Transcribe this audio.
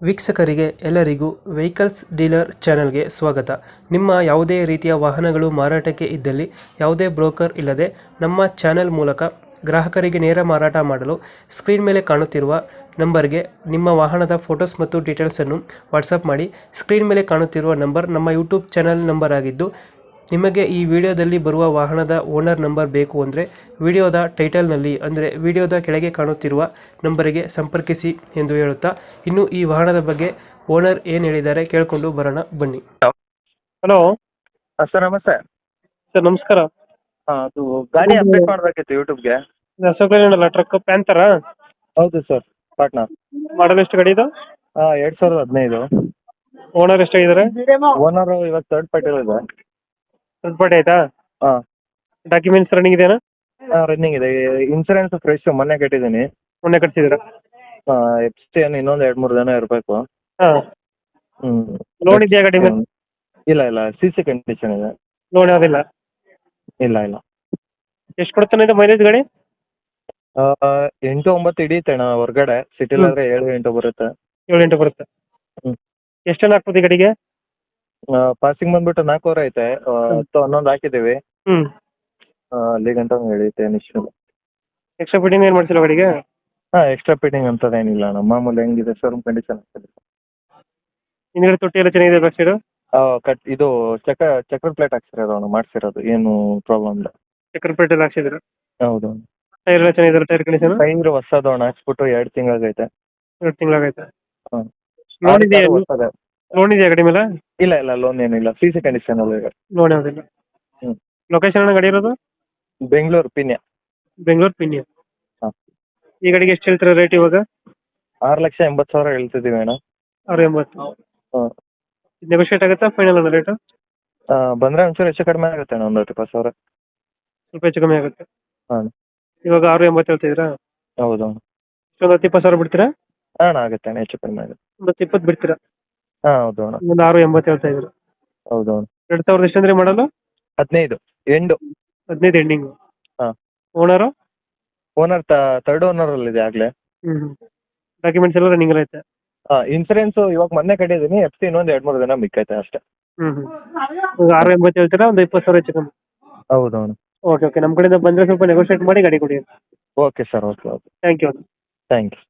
ವೀಕ್ಷಕರಿಗೆ ಎಲ್ಲರಿಗೂ vehicles dealer ಚಾನೆಲ್ಗೆ ಸ್ವಾಗತ. ನಿಮ್ಮ ಯಾವುದೇ ರೀತಿಯ ವಾಹನಗಳು ಮಾರಾಟಕ್ಕೆ ಇದ್ದಲ್ಲಿ ಯಾವುದೇ ಬ್ರೋಕರ್ ಇಲ್ಲದೆ ನಮ್ಮ ಚಾನೆಲ್ ಮೂಲಕ ಗ್ರಾಹಕರಿಗೆ ನೇರ ಮಾರಾಟ ಮಾಡಲು ಸ್ಕ್ರೀನ್ ಮೇಲೆ ಕಾಣುತ್ತಿರುವ ನಂಬರ್ಗೆ ನಿಮ್ಮ ವಾಹನದ ಫೋಟೋಸ್ ಮತ್ತು ಡೀಟೇಲ್ಸನ್ನು ವಾಟ್ಸಪ್ ಮಾಡಿ. ಸ್ಕ್ರೀನ್ ಮೇಲೆ ಕಾಣುತ್ತಿರುವ ನಂಬರ್ ನಮ್ಮ ಯೂಟ್ಯೂಬ್ ಚಾನೆಲ್ ನಂಬರ್ ಆಗಿದ್ದು, ನಿಮಗೆ ಈ ವಿಡಿಯೋದಲ್ಲಿ ಬರುವ ವಾಹನದ ಓನರ್ ನಂಬರ್ ಬೇಕು ಅಂದರೆ ವಿಡಿಯೋದ ಟೈಟಲ್ನಲ್ಲಿ ಅಂದರೆ ವಿಡಿಯೋದ ಕೆಳಗೆ ಕಾಣುತ್ತಿರುವ ನಂಬರಿಗೆ ಸಂಪರ್ಕಿಸಿ ಎಂದು ಹೇಳುತ್ತಾ, ಇನ್ನು ಈ ವಾಹನದ ಬಗ್ಗೆ ಓನರ್ ಏನು ಹೇಳಿದ್ದಾರೆ ಕೇಳಿಕೊಂಡು ಬರೋಣ ಬನ್ನಿ. ಹಲೋ ಸರ್ ನಮಸ್ತೆ. ಸರ್ ನಮಸ್ಕಾರ. ಅದು ಗಾಡಿ ಅಪ್ಡೇಟ್ ಮಾಡಬೇಕಿತ್ತು ಯೂಟ್ಯೂಬ್ಗೆ. ಅಶೋಕಲ್ಲ ಟ್ರಕ್ ಪ್ಯಾಂತರ? ಹೌದು ಸರ್, ಪಾಟ್ನಾ. ಮಾಡಲ್ ಎಷ್ಟು ಗಾಡಿ ಇದು? 2015. ಓನರ್ ಎಷ್ಟಾಗಿದ್ದಾರೆ? ಓನರ್ ಇವತ್ತು ಥರ್ಡ್ ಪಾರ್ಟಿ ಇದೆ. ಥರ್ಡ್ ಪಾರ್ಟಿ ಆಯ್ತಾ? ಹಾಂ, ಡಾಕ್ಯುಮೆಂಟ್ಸ್ ರನ್ನಿಂಗ್ ಇದೆಯಾ? ರನ್ನಿಂಗ್ ಇದೆ. ಇನ್ಸೂರೆನ್ಸ್ ಫ್ರೆಶ್ ಮೊನ್ನೆ ಕಟ್ಟಿದ್ದೀನಿ. ಮೊನ್ನೆ ಕಟ್ಸಿದ್ದೀರಾ? ಎಕ್ಸ್ಟೇನ್ ಇನ್ನೊಂದು 2-3 ದಿನ ಇರಬೇಕು. ಹಾಂ. ಲೋನ್ ಇದೆಯಾ ಗಾಡಿ ಮೇಲೆ? ಇಲ್ಲ, CC ಕಂಡೀಷನ್ ಇದೆ. ಲೋನ್ ಯಾವುದಿಲ್ಲ? ಇಲ್ಲ. ಎಷ್ಟು ಕೊಡ್ತಾನೆ ಇದು ಮೈಲೇಜ್ ಗಾಡಿ? 8-9 ಹಿಡಿಯುತ್ತೆ ಅಣ್ಣ. ಹೊರಗಡೆ ಸಿಟಿಲಾದ್ರೆ 7-8 ಬರುತ್ತೆ. 7-8 ಬರುತ್ತೆ. ಹ್ಮ್. ಎಷ್ಟೆಲ್ಲ ಹಾಕ್ಬೋದು ಈ ಗಾಡಿಗೆ? ಪಾಸಿಂಗ್ ಬಂದ್ಬಿಟ್ಟು 4 ಐತೆ. 10-11 ಹಾಕಿದ್ದೀವಿ. ಹ್ಮ್. ಅಲ್ಲಿ ಗಂಟ ಹಿಡಿಯುತ್ತೆ ನಿಶ್ಚಯ. ಎಕ್ಸ್ಟ್ರಾ ಫಿಟ್ಟಿಂಗ್ ಏನು ಮಾಡ್ಸಿಲ್ಲ ಗಾಡಿಗೆ? ಎಕ್ಸ್ಟ್ರಾ ಫಿಟ್ಟಿಂಗ್ ಅಂತದೇನಿಲ್ಲ ಅಣ್ಣ. ಮಾಮೂಲಿ ಹೆಂಗಿದೆ ಶೋರೂಮ್ ಕಂಡೀಷನ್ ಆಗ್ತದೆ. ಹಿಂದ್ಗಡೆ ತೊಟ್ಟಿ ಎಲ್ಲ ಚೆನ್ನಾಗಿದೆ ಬ್ಯಾಕ್ ಸೈಡ್? ಇದು ಚಕ್ರ ಪ್ಲೇಟ್ ಹಾಕ್ಸಿರೋದು ಅವನು ಮಾಡಿಸಿರೋದು, ಏನು ಪ್ರಾಬ್ಲಮ್ ಇಲ್ಲ. ಚಕ್ರ ಪ್ಲೇಟ್ ಎಲ್ಲ ಹಾಕ್ಸಿದ್ರ? ಹೌದು. ಟೈರ್ ಎಲ್ಲ ಚೆನ್ನಾಗಿದೆ? Tyre condition? ಟೈರ್ ಹೊಸದು ಅಣ್ಣ, ಹಾಕ್ಸ್ಬಿಟ್ಟು 2 ತಿಂಗಳಾಗೈತೆ. 2 ತಿಂಗಳಾಗೈತೆ. ಹಾಂ. ಲೋನ್ ಇದೆಯಾ? ಲೋನ್ ಇದೆಯಾ ಗಾಡಿ ಮೇಲೆ? ಇಲ್ಲ, ಲೋನ್ ಏನಿಲ್ಲ. CC ಕಂಡೀಷನ್ ಅಲ್ಲಿ ಇದೆ. ಲೋನ್ ಯಾವುದಿಲ್ಲ. ಹ್ಮ್. ಲೊಕೇಶನ್ ಗಾಡಿ ಇರೋದು? ಬೆಂಗಳೂರು ಪಿನ್ಯ. ಬೆಂಗಳೂರು ಪಿನ್ಯ. ಹಾಂ. ಈ ಗಾಡಿಗೆ ಎಷ್ಟು ಹೇಳ್ತೀರಾ ರೇಟ್ ಇವಾಗ? 6,80,000 ಹೇಳ್ತಿದ್ದೀವಿ ಅಣ್ಣ. 680. ಹಾಂ. ನೆಗೋಷಿಯೇಟ್ ಆಗುತ್ತಾ ಫೈನಲ್ ಅನ್ನ ರೇಟು? ಬಂದರೆ ಒಂಚೂರು ಹೆಚ್ಚು ಕಡಿಮೆ ಆಗುತ್ತೆ ಅಣ್ಣ, ಒಂದು 20,000. ಸ್ವಲ್ಪ ಹೆಚ್ಚು ಕಮ್ಮಿ ಆಗುತ್ತೆ. ಹಾಂ. ಇವಾಗ 680 ಹೇಳ್ತಿದ್ದೀರಾ? ಹೌದು. ಒಂದು 20,000 ಬಿಡ್ತೀರಾ? ಹಾಂ ಆಗುತ್ತೆ ಅಣ್ಣ, ಹೆಚ್ಚು ಕಡಿಮೆ ಆಗುತ್ತೆ. ಒಂದು 20 ಬಿಡ್ತೀರಾ? ಹಾಂ ಹೌದು ಅಣ್ಣ. ಒಂದು 680 ಹೇಳ್ತಾ ಇದ್ದೀರಾ? ಹೌದು ಅಣ್ಣ. 2000 ಎಷ್ಟಂದ್ರೆ ಮಾಡಲು? 15 ಎಂಡು. 15 ಎಂಡಿಂಗು. ಹಾಂ. ಓನರು? ಓನರ್ ಥರ್ಡ್ ಓನರಲ್ಲಿದೆ ಆಗಲೇ. ಡಾಕ್ಯುಮೆಂಟ್ಸ್ ಎಲ್ಲ ರನ್ನಿಂಗ್ ಐತೆ? ಇನ್ಸೂರೆನ್ಸ್ ಇವಾಗ ಮೊನ್ನೆ ಕಟ್ಟಿದ್ದೀನಿ. FC ಇನ್ನೊಂದು 2-3 ದಿನ ಮಿಕ್ಕೈತೆ ಅಷ್ಟೇ. ಈಗ 680 ಹೇಳ್ತೀರಾ? ಒಂದು 20,000 ಹೆಚ್ಚು ಕಮ್ಮಿ? ಹೌದು ಅಣ್ಣ. ಓಕೆ. ನಮ್ಮ ಕಡೆಯಿಂದ ಬಂದರೆ ಸ್ವಲ್ಪ ನೆಗೋಷಿಯೇಟ್ ಮಾಡಿ ಗಾಡಿ ಕೊಡಿ. Okay sir, okay. Thank you. Thank you.